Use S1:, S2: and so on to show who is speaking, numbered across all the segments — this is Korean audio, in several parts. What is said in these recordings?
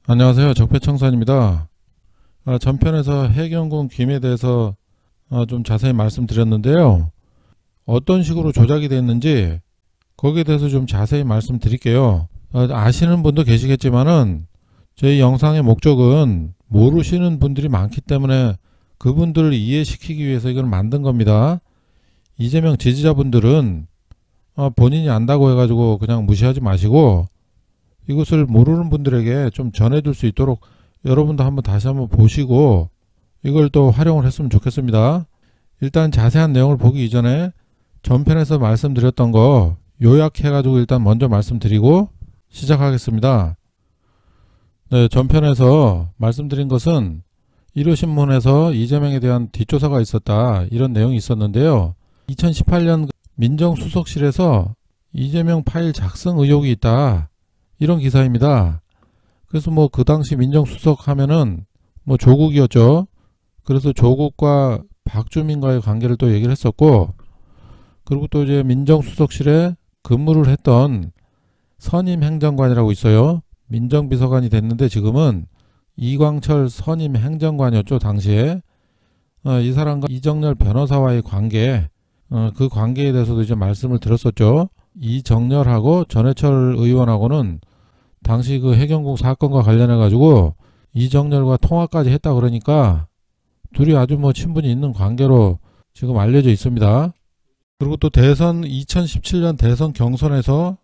S1: 안녕하세요. 적폐청산입니다. 전편에서 해경군 김에 대해서 좀 자세히 말씀드렸는데요. 어떤 식으로 조작이 됐는지 거기에 대해서 좀 자세히 말씀드릴게요. 아시는 분도 계시겠지만은 제 영상의 목적은 모르시는 분들이 많기 때문에 그분들을 이해시키기 위해서 이걸 만든 겁니다. 이재명 지지자분들은 본인이 안다고 해가지고 그냥 무시하지 마시고 이것을 모르는 분들에게 좀 전해줄 수 있도록 여러분도 다시 한번 보시고 이걸 또 활용을 했으면 좋겠습니다. 일단 자세한 내용을 보기 이전에 전편에서 말씀드렸던 거 요약해가지고 일단 먼저 말씀드리고 시작하겠습니다. 네, 전편에서 말씀드린 것은 1호 신문에서 이재명에 대한 뒷조사가 있었다, 이런 내용이 있었는데요. 2018년 민정수석실에서 이재명 파일 작성 의혹이 있다, 이런 기사입니다. 그래서 그 당시 민정수석 하면은 조국이었죠. 그래서 조국과 박주민과의 관계를 또 얘기를 했었고, 그리고 또 이제 민정수석실에 근무를 했던 선임 행정관이라고 있어요. 민정비서관이 됐는데 지금은 이광철 선임 행정관이었죠, 당시에. 이 사람과 이정렬 변호사와의 관계, 그 관계에 대해서도 이제 말씀을 드렸었죠. 이정렬하고 전해철 의원하고는 당시 그 해경국 사건과 관련해 가지고 이정렬과 통화까지 했다, 그러니까 둘이 아주 친분이 있는 관계로 지금 알려져 있습니다. 그리고 또 2017년 대선 경선에서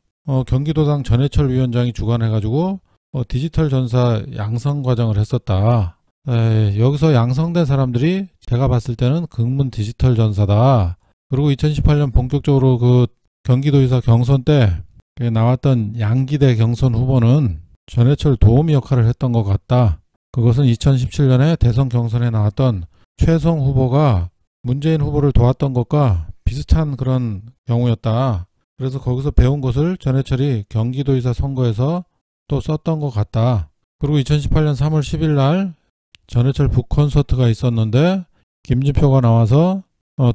S1: 경기도당 전해철 위원장이 주관해 가지고 디지털 전사 양성 과정을 했었다. 여기서 양성된 사람들이 제가 봤을 때는 금문 디지털 전사다. 그리고 2018년 본격적으로 그 경기도의사 경선 때 나왔던 양기대 경선 후보는 전해철 도우미 역할을 했던 것 같다. 그것은 2017년에 대선 경선에 나왔던 최성 후보가 문재인 후보를 도왔던 것과 비슷한 그런 경우였다. 그래서 거기서 배운 것을 전해철이 경기도의사 선거에서 또 썼던 것 같다. 그리고 2018년 3월 10일 날 전해철 북콘서트가 있었는데 김진표가 나와서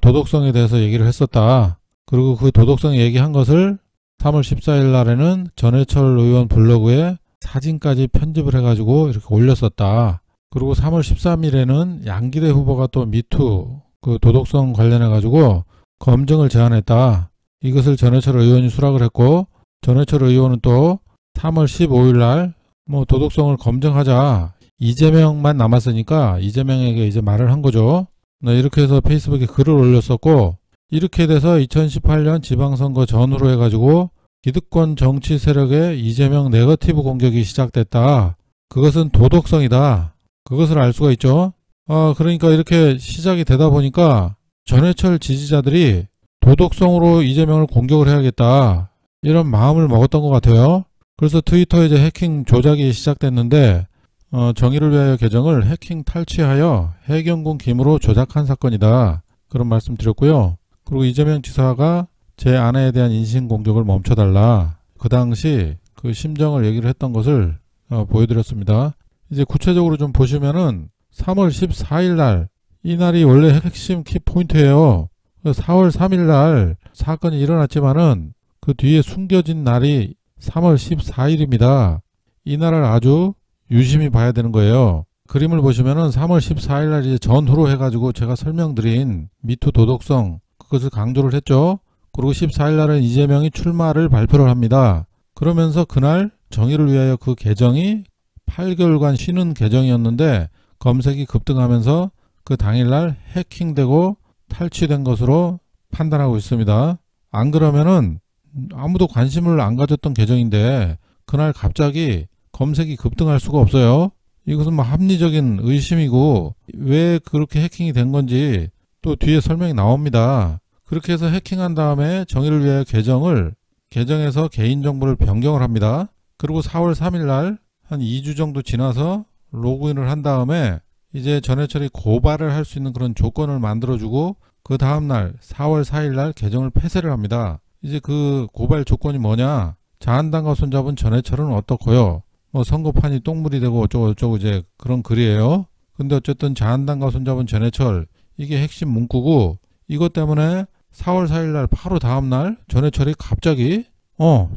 S1: 도덕성에 대해서 얘기를 했었다. 그리고 그 도덕성 얘기한 것을 3월 14일 날에는 전해철 의원 블로그에 사진까지 편집을 해가지고 이렇게 올렸었다. 그리고 3월 13일에는 양기대 후보가 또 미투 그 도덕성 관련해가지고 검증을 제안했다. 이것을 전해철 의원이 수락을 했고, 전해철 의원은 또 3월 15일 날 도덕성을 검증하자, 이재명만 남았으니까 이재명에게 이제 말을 한 거죠. 이렇게 해서 페이스북에 글을 올렸었고, 이렇게 돼서 2018년 지방선거 전후로 해가지고 기득권 정치 세력의 이재명 네거티브 공격이 시작됐다. 그것은 도덕성이다. 그것을 알 수가 있죠. 그러니까 이렇게 시작이 되다 보니까 전해철 지지자들이 도덕성으로 이재명을 공격을 해야겠다, 이런 마음을 먹었던 것 같아요. 그래서 트위터에 이제 해킹 조작이 시작됐는데 정의를 위하여 계정을 해킹 탈취하여 해경군 김으로 조작한 사건이다, 그런 말씀 드렸고요. 그리고 이재명 지사가 제 아내에 대한 인신공격을 멈춰달라, 그 당시 그 심정을 얘기를 했던 것을 보여드렸습니다. 이제 구체적으로 좀 보시면은 3월 14일 날, 이날이 원래 핵심 키포인트예요. 4월 3일 날 사건이 일어났지만은 그 뒤에 숨겨진 날이 3월 14일입니다. 이 날을 아주 유심히 봐야 되는 거예요. 그림을 보시면은 3월 14일 날 이제 전후로 해가지고 제가 설명드린 미투 도덕성, 그것을 강조를 했죠. 그리고 14일 날은 이재명이 출마를 발표를 합니다. 그러면서 그날 정의를 위하여 그 계정이 8개월간 쉬는 계정이었는데 검색이 급등하면서 그 당일날 해킹되고 탈취된 것으로 판단하고 있습니다. 안 그러면은 아무도 관심을 안 가졌던 계정인데 그날 갑자기 검색이 급등할 수가 없어요. 이것은 합리적인 의심이고 왜 그렇게 해킹이 된 건지 또 뒤에 설명이 나옵니다. 그렇게 해서 해킹한 다음에 정의를 위하여 계정에서 개인정보를 변경을 합니다. 그리고 4월 3일 날 한 2주 정도 지나서 로그인을 한 다음에 이제 전해철이 고발을 할 수 있는 그런 조건을 만들어주고, 그 다음날 4월 4일 날 계정을 폐쇄를 합니다. 이제 그 고발 조건이 뭐냐, 자한당과 손잡은 전해철은 어떻고요, 선거판이 똥물이 되고 어쩌고 이제 그런 글이에요. 근데 어쨌든 자한당과 손잡은 전해철, 이게 핵심 문구고, 이것 때문에 4월 4일 날 바로 다음날 전해철이 갑자기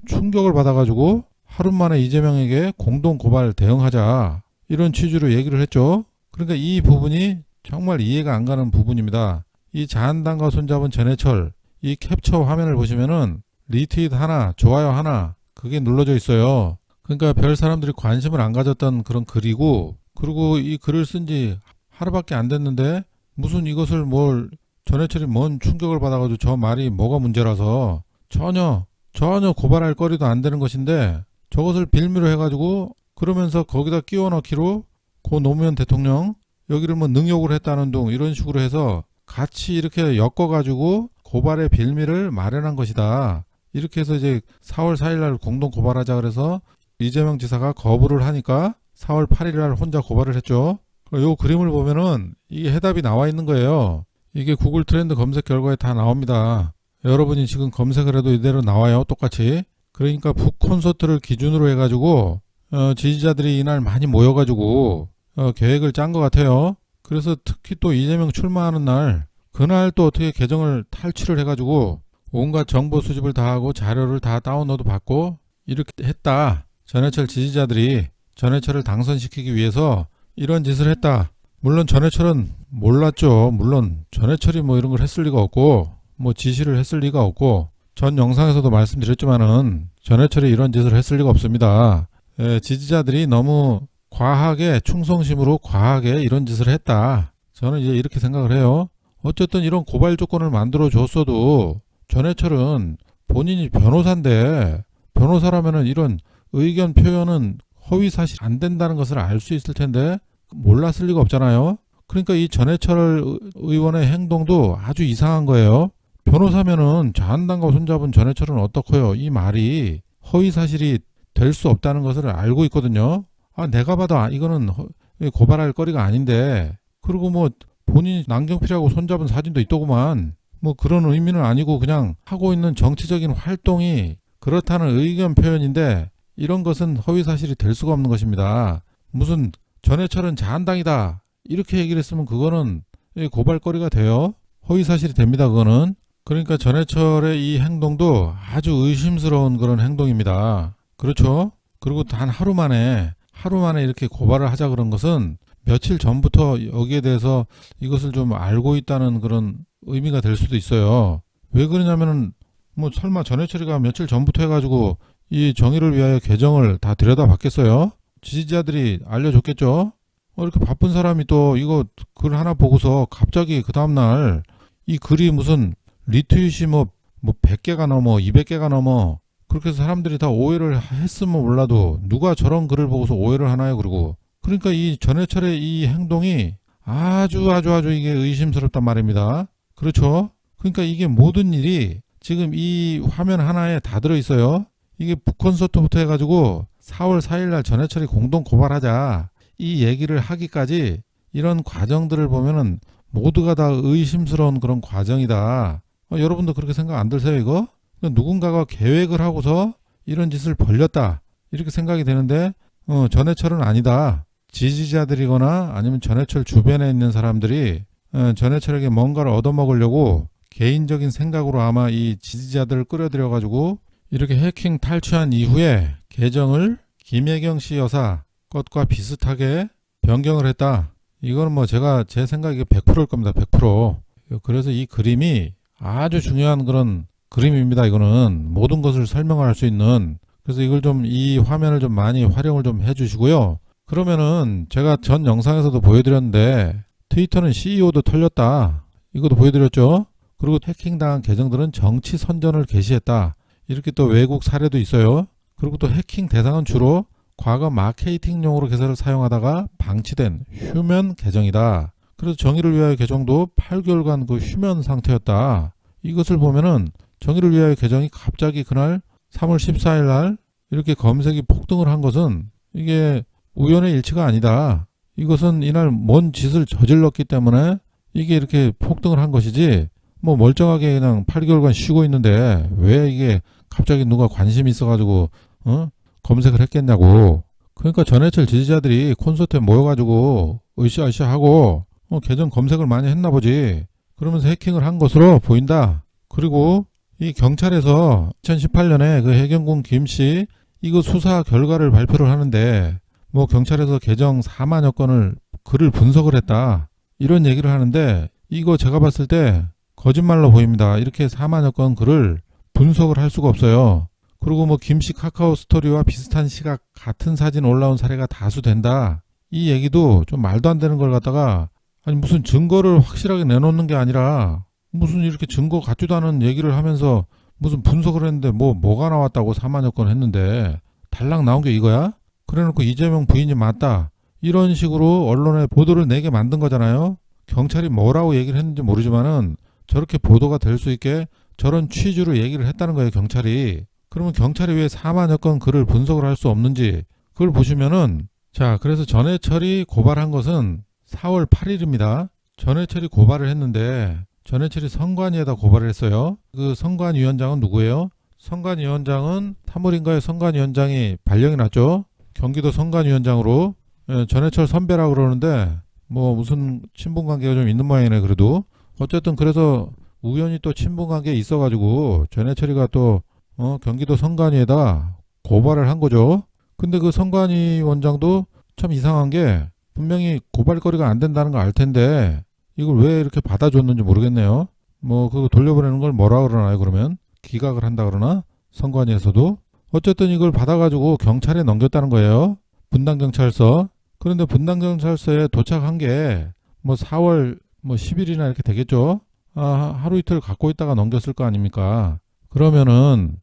S1: 충격을 받아가지고 하루 만에 이재명에게 공동 고발 대응하자, 이런 취지로 얘기를 했죠. 그러니까 이 부분이 정말 이해가 안 가는 부분입니다. 이 자한당과 손잡은 전해철, 이 캡처 화면을 보시면은 리트윗 하나, 좋아요 하나, 그게 눌러져 있어요. 그러니까 별 사람들이 관심을 안 가졌던 그런 글이고, 그리고 이 글을 쓴 지 하루밖에 안 됐는데 무슨 이것을 뭘 전해철이 뭔 충격을 받아가지고 저 말이 뭐가 문제라서 전혀 고발할 거리도 안 되는 것인데 저것을 빌미로 해가지고 그러면서 거기다 끼워 넣기로 고 노무현 대통령 여기를 뭐 능욕을 했다는 둥 이런 식으로 해서 같이 이렇게 엮어가지고 고발의 빌미를 마련한 것이다. 이렇게 해서 이제 4월 4일 날 공동 고발하자 그래서 이재명 지사가 거부를 하니까 4월 8일 날 혼자 고발을 했죠. 요 그림을 보면은 이게 해답이 나와 있는 거예요. 이게 구글 트렌드 검색 결과에 다 나옵니다. 여러분이 지금 검색을 해도 이대로 나와요. 똑같이. 그러니까 북 콘서트를 기준으로 해가지고 지지자들이 이날 많이 모여가지고 계획을 짠 것 같아요. 그래서 특히 또 이재명 출마하는 날 그날 또 어떻게 계정을 탈취를 해가지고 온갖 정보 수집을 다 하고 자료를 다 다운로드 받고 이렇게 했다. 전해철 지지자들이 전해철을 당선시키기 위해서 이런 짓을 했다. 물론 전해철은 몰랐죠. 물론 전해철이 뭐 이런 걸 했을 리가 없고 뭐 지시를 했을 리가 없고 전 영상에서도 말씀드렸지만은 전해철이 이런 짓을 했을 리가 없습니다. 지지자들이 너무 과하게 충성심으로 과하게 이런 짓을 했다. 저는 이제 이렇게 생각을 해요. 어쨌든 이런 고발 조건을 만들어 줬어도 전해철은 본인이 변호사인데 변호사라면은 이런 의견 표현은 허위 사실 안 된다는 것을 알 수 있을 텐데 몰랐을 리가 없잖아요. 그러니까 이 전해철 의원의 행동도 아주 이상한 거예요. 변호사면은 자한당과 손잡은 전해철은 어떻고요? 이 말이 허위 사실이 될 수 없다는 것을 알고 있거든요. 내가 봐도 이거는 고발할 거리가 아닌데 그리고 뭐 본인이 남경필하고 손잡은 사진도 있더구만. 뭐 그런 의미는 아니고 그냥 하고 있는 정치적인 활동이 그렇다는 의견 표현인데 이런 것은 허위 사실이 될 수가 없는 것입니다. 무슨 전해철은 자한당이다 이렇게 얘기를 했으면 그거는 고발거리가 돼요. 허위 사실이 됩니다. 그거는. 그러니까 전해철의 이 행동도 아주 의심스러운 그런 행동입니다. 그렇죠? 그리고 단 하루 만에 이렇게 고발을 하자 그런 것은 며칠 전부터 여기에 대해서 이것을 좀 알고 있다는 그런 의미가 될 수도 있어요. 왜 그러냐면은 뭐 설마 전해철이가 며칠 전부터 해가지고 이 정의를 위하여 계정을 다 들여다봤겠어요? 지지자들이 알려줬겠죠? 이렇게 바쁜 사람이 또 이거 글 하나 보고서 갑자기 그 다음날 이 글이 무슨 리트윗이 뭐 100개가 넘어 200개가 넘어 그렇게 해서 사람들이 다 오해를 했으면 몰라도 누가 저런 글을 보고서 오해를 하나요? 그리고 그러니까 이 전해철의 이 행동이 아주 이게 의심스럽단 말입니다. 그렇죠? 그러니까 이게 모든 일이 지금 이 화면 하나에 다 들어있어요. 이게 북콘서트부터 해가지고 4월 4일 날 전해철이 공동 고발하자 이 얘기를 하기까지 이런 과정들을 보면은 모두가 다 의심스러운 그런 과정이다. 여러분도 그렇게 생각 안 들세요 이거? 누군가가 계획을 하고서 이런 짓을 벌렸다 이렇게 생각이 되는데 전해철은 아니다. 지지자들이거나 아니면 전해철 주변에 있는 사람들이 전해철에게 뭔가를 얻어먹으려고 개인적인 생각으로 아마 이 지지자들을 끌어들여 가지고 이렇게 해킹 탈취한 이후에 계정을 김혜경 씨 여사 것과 비슷하게 변경을 했다. 이거는 뭐 제 생각이 100%일 겁니다. 100%. 그래서 이 그림이 아주 중요한 그런 그림입니다. 이거는 모든 것을 설명할 수 있는. 그래서 이걸 좀 이 화면을 좀 많이 활용을 좀 해주시고요. 그러면은 제가 전 영상에서도 보여드렸는데 트위터는 CEO도 털렸다. 이것도 보여드렸죠. 그리고 해킹당한 계정들은 정치 선전을 게시했다. 이렇게 또 외국 사례도 있어요. 그리고 또 해킹 대상은 주로 과거 마케팅용으로 계좌를 사용하다가 방치된 휴면 계정이다. 그래서 정의를 위하여 계정도 8개월간 그 휴면 상태였다. 이것을 보면은 정의를 위하여 계정이 갑자기 그날 3월 14일 날 이렇게 검색이 폭등을 한 것은 이게 우연의 일치가 아니다. 이것은 이날 뭔 짓을 저질렀기 때문에 이게 이렇게 폭등을 한 것이지 뭐 멀쩡하게 그냥 8개월간 쉬고 있는데 왜 이게 갑자기 누가 관심이 있어가지고 검색을 했겠냐고. 그러니까 전해철 지지자들이 콘서트에 모여가지고 으쌰으쌰하고 계정 검색을 많이 했나 보지. 그러면서 해킹을 한 것으로 보인다. 그리고 이 경찰에서 2018년에 그 해경군 김씨 이거 수사 결과를 발표를 하는데 뭐 경찰에서 계정 4만여 건을 글을 분석을 했다 이런 얘기를 하는데 이거 제가 봤을 때 거짓말로 보입니다. 이렇게 4만여 건 글을 분석을 할 수가 없어요. 그리고 뭐 김씨 카카오 스토리와 비슷한 시각 같은 사진 올라온 사례가 다수된다 이 얘기도 좀 말도 안 되는 걸 갖다가 아니 무슨 증거를 확실하게 내놓는 게 아니라 무슨 이렇게 증거 같지도 않은 얘기를 하면서 무슨 분석을 했는데 뭐가 나왔다고 4만여 건 했는데 달랑 나온 게 이거야? 그래놓고 이재명 부인이 맞다 이런 식으로 언론에 보도를 내게 만든 거잖아요. 경찰이 뭐라고 얘기를 했는지 모르지만은 저렇게 보도가 될 수 있게 저런 취지로 얘기를 했다는 거예요 경찰이. 그러면 경찰이 왜 4만여 건 글을 분석을 할 수 없는지 그걸 보시면은 자 그래서 전해철이 고발한 것은 4월 8일입니다. 전해철이 고발을 했는데 전해철이 선관위에다 고발을 했어요. 그 선관위원장은 누구예요? 선관위원장은 3월인가에 선관위원장이 발령이 났죠. 경기도 선관위원장으로 전해철 선배라고 그러는데 뭐 무슨 친분관계가 좀 있는 모양이네. 그래도 어쨌든 그래서 우연히 또 친분관계에 있어가지고 전해철이가 또 경기도 선관위에다 고발을 한 거죠. 근데 그 선관위 원장도 참 이상한 게 분명히 고발거리가 안 된다는 걸 알 텐데 이걸 왜 이렇게 받아줬는지 모르겠네요. 뭐 그거 돌려보내는 걸 뭐라 그러나요? 그러면 기각을 한다 그러나 선관위에서도 어쨌든 이걸 받아가지고 경찰에 넘겼다는 거예요. 분당경찰서. 그런데 분당경찰서에 도착한 게 뭐 4월 뭐 10일이나 이렇게 되겠죠. 하루 이틀 갖고 있다가 넘겼을 거 아닙니까? 그러면은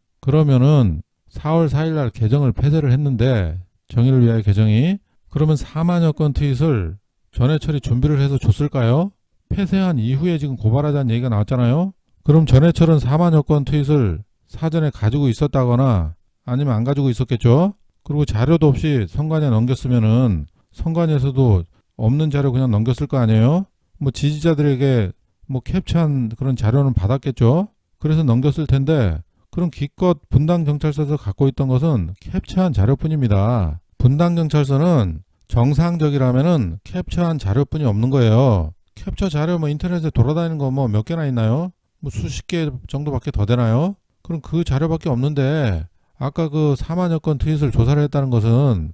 S1: 4월 4일 날 계정을 폐쇄를 했는데 정의를 위하여 계정이 그러면 4만여 건 트윗을 전해철이 준비를 해서 줬을까요? 폐쇄한 이후에 지금 고발하자는 얘기가 나왔잖아요. 그럼 전해철은 4만여 건 트윗을 사전에 가지고 있었다거나 아니면 안 가지고 있었겠죠. 그리고 자료도 없이 선관위에 넘겼으면은 선관위에서도 없는 자료 그냥 넘겼을 거 아니에요. 뭐 지지자들에게 뭐 캡처한 그런 자료는 받았겠죠. 그래서 넘겼을 텐데 그럼 기껏 분당경찰서에서 갖고 있던 것은 캡처한 자료뿐입니다. 분당경찰서는 정상적이라면은 캡처한 자료뿐이 없는 거예요. 캡처 자료 뭐 인터넷에 돌아다니는 거 뭐 몇 개나 있나요? 뭐 수십 개 정도밖에 더 되나요? 그럼 그 자료밖에 없는데 아까 그 4만여 건 트윗을 조사를 했다는 것은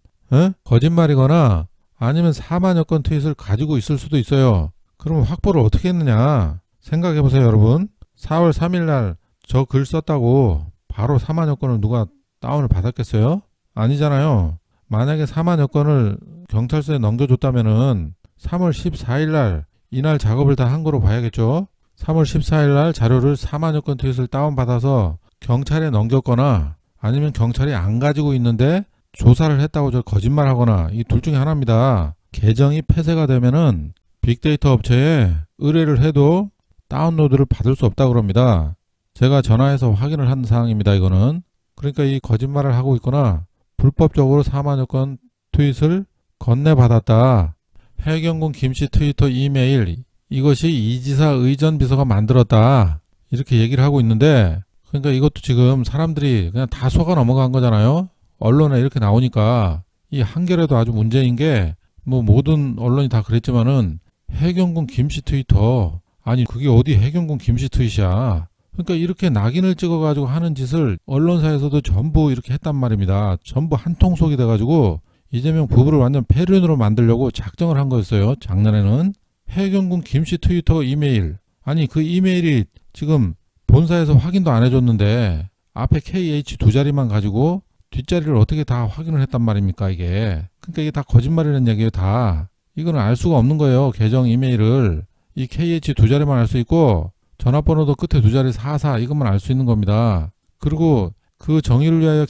S1: 거짓말이거나 아니면 4만여 건 트윗을 가지고 있을 수도 있어요. 그러면 확보를 어떻게 했느냐 생각해 보세요 여러분. 4월 3일 날 저 글 썼다고 바로 4만여 건을 누가 다운을 받았겠어요? 아니잖아요. 만약에 4만여 건을 경찰서에 넘겨줬다면은 3월 14일 날 이날 작업을 다 한 거로 봐야겠죠. 3월 14일 날 자료를 4만여 건 트윗을 다운받아서 경찰에 넘겼거나 아니면 경찰이 안 가지고 있는데 조사를 했다고 저 거짓말하거나 이 둘 중에 하나입니다. 계정이 폐쇄가 되면은 빅데이터 업체에 의뢰를 해도 다운로드를 받을 수 없다고 그럽니다. 제가 전화해서 확인을 한 사항입니다. 이거는. 그러니까 이 거짓말을 하고 있거나 불법적으로 4만여 건 트윗을 건네받았다. 해경군 김씨 트위터 이메일 이것이 이지사 의전비서가 만들었다. 이렇게 얘기를 하고 있는데 그러니까 이것도 지금 사람들이 그냥 다 속아 넘어간 거잖아요. 언론에 이렇게 나오니까 이 한겨레도 아주 문제인 게 뭐 모든 언론이 다 그랬지만은 해경군 김씨 트위터 아니 그게 어디 해경군 김씨 트윗이야. 그러니까 이렇게 낙인을 찍어가지고 하는 짓을 언론사에서도 전부 이렇게 했단 말입니다. 전부 한통속이 돼가지고 이재명 부부를 완전 폐륜으로 만들려고 작정을 한 거였어요. 작년에는. 해경군 김씨 트위터 이메일 아니 그 이메일이 지금 본사에서 확인도 안 해줬는데 앞에 KH 두 자리만 가지고 뒷자리를 어떻게 다 확인을 했단 말입니까 이게. 그러니까 이게 다 거짓말이라는 얘기예요 다. 이거는 알 수가 없는 거예요. 계정 이메일을. 이 KH 두 자리만 알 수 있고 전화번호도 끝에 두 자리 44 이것만 알 수 있는 겁니다. 그리고 그 정의를 위하여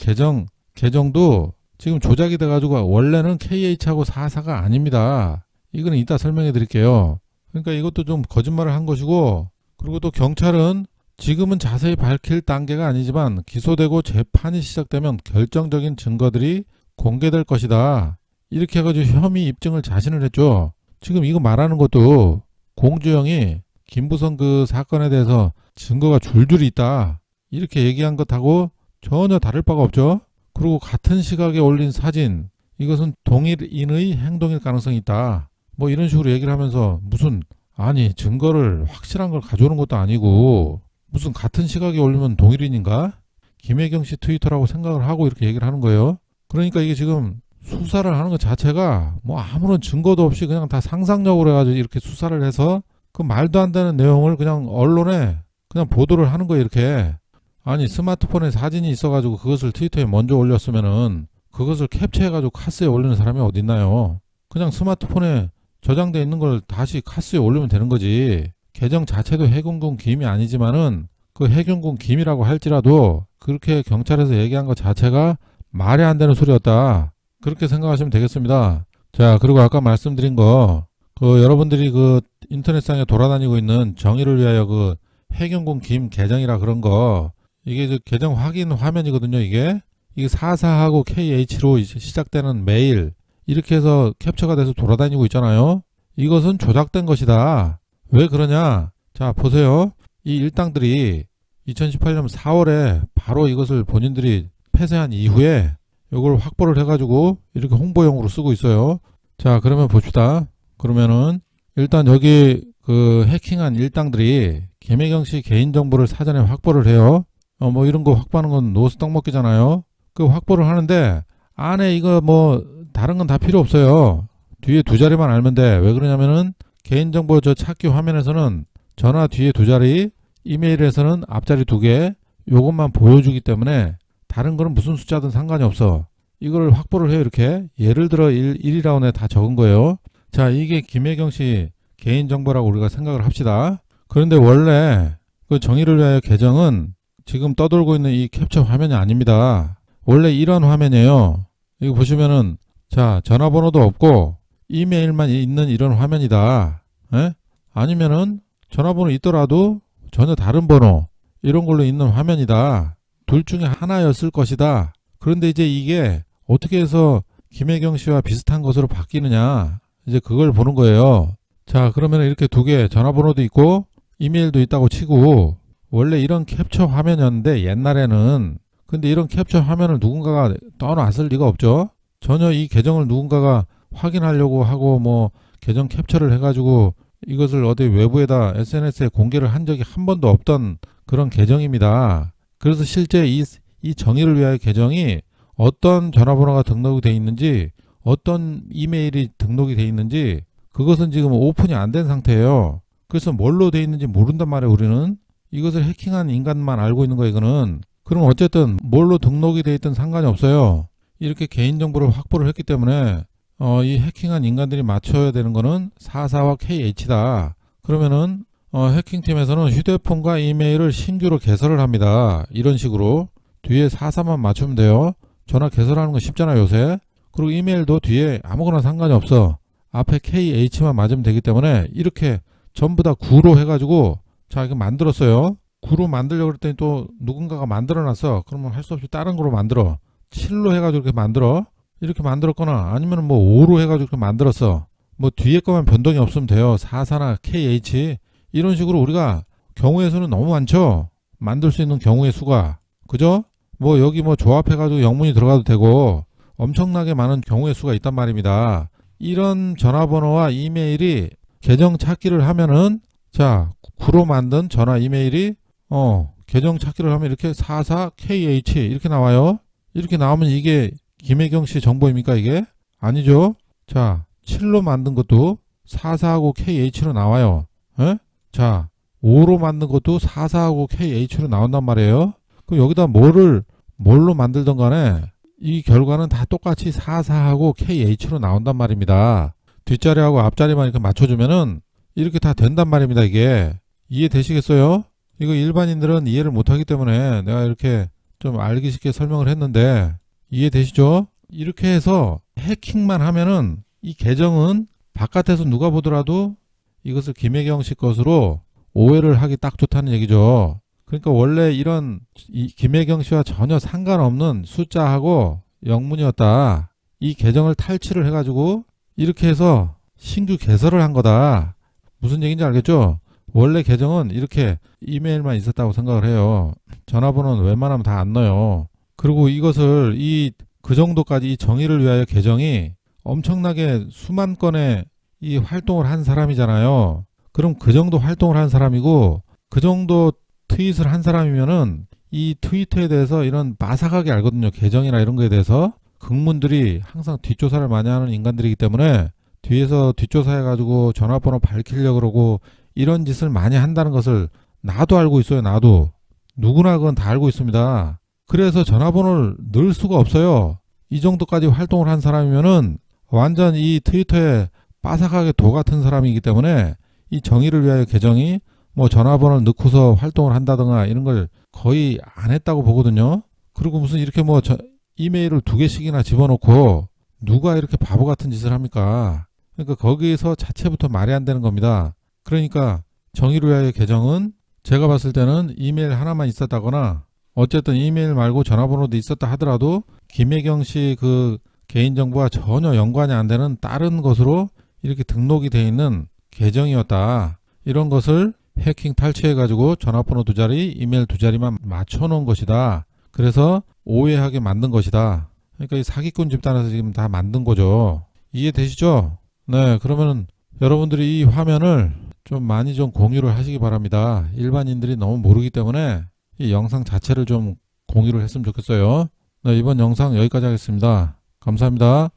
S1: 계정도 지금 조작이 돼가지고 원래는 KH하고 44가 아닙니다. 이거는 이따 설명해 드릴게요. 그러니까 이것도 좀 거짓말을 한 것이고 그리고 또 경찰은 지금은 자세히 밝힐 단계가 아니지만 기소되고 재판이 시작되면 결정적인 증거들이 공개될 것이다. 이렇게 해가지고 혐의 입증을 자신을 했죠. 지금 이거 말하는 것도 공주영이 김부선 그 사건에 대해서 증거가 줄줄이 있다. 이렇게 얘기한 것하고 전혀 다를 바가 없죠. 그리고 같은 시각에 올린 사진 이것은 동일인의 행동일 가능성이 있다. 뭐 이런 식으로 얘기를 하면서 무슨 아니 증거를 확실한 걸 가져오는 것도 아니고 무슨 같은 시각에 올리면 동일인인가? 김혜경 씨 트위터라고 생각을 하고 이렇게 얘기를 하는 거예요. 그러니까 이게 지금 수사를 하는 것 자체가 뭐 아무런 증거도 없이 그냥 다 상상력으로 해가지고 이렇게 수사를 해서 그 말도 안 되는 내용을 그냥 언론에 그냥 보도를 하는 거예요. 이렇게. 아니 스마트폰에 사진이 있어가지고 그것을 트위터에 먼저 올렸으면은 그것을 캡처해가지고 카스에 올리는 사람이 어디 있나요? 그냥 스마트폰에 저장되어 있는 걸 다시 카스에 올리면 되는 거지. 계정 자체도 해경군 기임이 아니지만은 그 해경군 기임이라고 할지라도 그렇게 경찰에서 얘기한 것 자체가 말이 안 되는 소리였다. 그렇게 생각하시면 되겠습니다. 자, 그리고 아까 말씀드린 거, 여러분들이 그 인터넷상에 돌아다니고 있는 정의를 위하여 그 해경군 기임 계정이라 그런 거, 이게 그 계정 확인 화면이거든요, 이게. 이게 44하고 KH로 시작되는 메일, 이렇게 해서 캡처가 돼서 돌아다니고 있잖아요. 이것은 조작된 것이다. 왜 그러냐? 자, 보세요. 이 일당들이 2018년 4월에 바로 이것을 본인들이 폐쇄한 이후에 이걸 확보를 해가지고 이렇게 홍보용으로 쓰고 있어요. 자, 그러면 봅시다. 그러면은 일단 여기 그 해킹한 일당들이 김혜경 씨 개인정보를 사전에 확보를 해요. 뭐 이런 거 확보하는 건 노스 떡먹기잖아요. 그 확보를 하는데 안에 이거 뭐 다른 건 다 필요 없어요. 뒤에 두 자리만 알면 돼. 왜 그러냐면은 개인정보 저 찾기 화면에서는 전화 뒤에 두 자리, 이메일에서는 앞자리 두 개, 요것만 보여주기 때문에 다른 거는 무슨 숫자든 상관이 없어. 이걸 확보를 해요. 이렇게 예를 들어 1이라운드에 다 적은 거예요. 자, 이게 김혜경 씨 개인정보라고 우리가 생각을 합시다. 그런데 원래 그 정의를 위하여 계정은 지금 떠돌고 있는 이 캡처 화면이 아닙니다. 원래 이런 화면이에요. 이거 보시면은 자, 전화번호도 없고 이메일만 있는 이런 화면이다. 에? 아니면은 전화번호 있더라도 전혀 다른 번호 이런 걸로 있는 화면이다. 둘 중에 하나였을 것이다. 그런데 이제 이게 어떻게 해서 김혜경 씨와 비슷한 것으로 바뀌느냐, 이제 그걸 보는 거예요. 자, 그러면 이렇게 두 개 전화번호도 있고 이메일도 있다고 치고 원래 이런 캡처 화면이었는데 옛날에는, 근데 이런 캡처 화면을 누군가가 떠놨을 리가 없죠. 전혀 이 계정을 누군가가 확인하려고 하고 뭐 계정 캡처를 해가지고 이것을 어디 외부에다 SNS에 공개를 한 적이 한 번도 없던 그런 계정입니다. 그래서 실제 이 정의를 위하여 계정이 어떤 전화번호가 등록이 돼 있는지 어떤 이메일이 등록이 돼 있는지 그것은 지금 오픈이 안 된 상태예요. 그래서 뭘로 돼 있는지 모른단 말이에요. 우리는 이것을 해킹한 인간만 알고 있는 거예요. 이거는. 그럼 어쨌든 뭘로 등록이 돼 있든 상관이 없어요. 이렇게 개인정보를 확보를 했기 때문에 이 해킹한 인간들이 맞춰야 되는 거는 44와 KH다. 그러면은 해킹팀에서는 휴대폰과 이메일을 신규로 개설을 합니다. 이런 식으로 뒤에 44만 맞추면 돼요. 전화 개설하는 거 쉽잖아요, 요새. 그리고 이메일도 뒤에 아무거나 상관이 없어. 앞에 KH만 맞으면 되기 때문에 이렇게 전부 다 9로 해가지고 자, 이거 만들었어요. 9로 만들려고 그랬더니 또 누군가가 만들어놨어. 그러면 할 수 없이 다른 거로 만들어. 7로 해가지고 이렇게 만들어. 이렇게 만들었거나 아니면 뭐 5로 해가지고 이렇게 만들었어. 뭐 뒤에 거만 변동이 없으면 돼요. 44나 KH 이런 식으로 우리가 경우의 수는 너무 많죠. 만들 수 있는 경우의 수가. 그죠? 뭐 여기 뭐 조합해가지고 영문이 들어가도 되고 엄청나게 많은 경우의 수가 있단 말입니다. 이런 전화번호와 이메일이 계정 찾기를 하면은 자 9로 만든 전화 이메일이 계정 찾기를 하면 이렇게 44KH 이렇게 나와요. 이렇게 나오면 이게 김혜경 씨 정보입니까 이게? 아니죠. 자 7로 만든 것도 44하고 KH로 나와요. 에? 자 5로 만든 것도 44하고 KH로 나온단 말이에요. 그럼 여기다 뭘로 만들던 간에 이 결과는 다 똑같이 44하고 KH로 나온단 말입니다. 뒷자리하고 앞자리만 이렇게 맞춰주면은 이렇게 다 된단 말입니다. 이게 이해되시겠어요? 이거 일반인들은 이해를 못하기 때문에 내가 이렇게 좀 알기 쉽게 설명을 했는데 이해되시죠? 이렇게 해서 해킹만 하면은 이 계정은 바깥에서 누가 보더라도 이것을 김혜경 씨 것으로 오해를 하기 딱 좋다는 얘기죠. 그러니까 원래 이런 김혜경 씨와 전혀 상관없는 숫자하고 영문이었다. 이 계정을 탈취를 해가지고 이렇게 해서 신규 개설을 한 거다. 무슨 얘기인지 알겠죠? 원래 계정은 이렇게 이메일만 있었다고 생각을 해요. 전화번호는 웬만하면 다 안 넣어요. 그리고 이것을 그 정도까지 이 정의를 위하여 계정이 엄청나게 수만 건의 이 활동을 한 사람이잖아요. 그럼 그 정도 활동을 한 사람이고 그 정도 트윗을 한 사람이면은 이 트위터에 대해서 이런 빠삭하게 알거든요. 계정이나 이런 거에 대해서. 극문들이 항상 뒷조사를 많이 하는 인간들이기 때문에 뒤에서 뒷조사해가지고 전화번호 밝히려고 그러고 이런 짓을 많이 한다는 것을 나도 알고 있어요. 나도. 누구나 그건 다 알고 있습니다. 그래서 전화번호를 넣을 수가 없어요. 이 정도까지 활동을 한 사람이면은 완전 이 트위터에 빠삭하게 도 같은 사람이기 때문에 이 정의를 위하여 계정이 뭐 전화번호를 넣고서 활동을 한다든가 이런 걸 거의 안 했다고 보거든요. 그리고 무슨 이렇게 뭐 이메일을 2개씩이나 집어넣고 누가 이렇게 바보 같은 짓을 합니까? 그러니까 거기에서 자체부터 말이 안 되는 겁니다. 그러니까 정의를 위하여 계정은 제가 봤을 때는 이메일 하나만 있었다거나 어쨌든 이메일 말고 전화번호도 있었다 하더라도 김혜경 씨 그 개인정보와 전혀 연관이 안 되는 다른 것으로 이렇게 등록이 되어 있는 계정이었다. 이런 것을 해킹 탈취해가지고 전화번호 2자리, 이메일 2자리만 맞춰놓은 것이다. 그래서 오해하게 만든 것이다. 그러니까 이 사기꾼 집단에서 지금 다 만든 거죠. 이해되시죠? 네, 그러면 여러분들이 이 화면을 좀 많이 좀 공유를 하시기 바랍니다. 일반인들이 너무 모르기 때문에 이 영상 자체를 좀 공유를 했으면 좋겠어요. 네, 이번 영상 여기까지 하겠습니다. 감사합니다.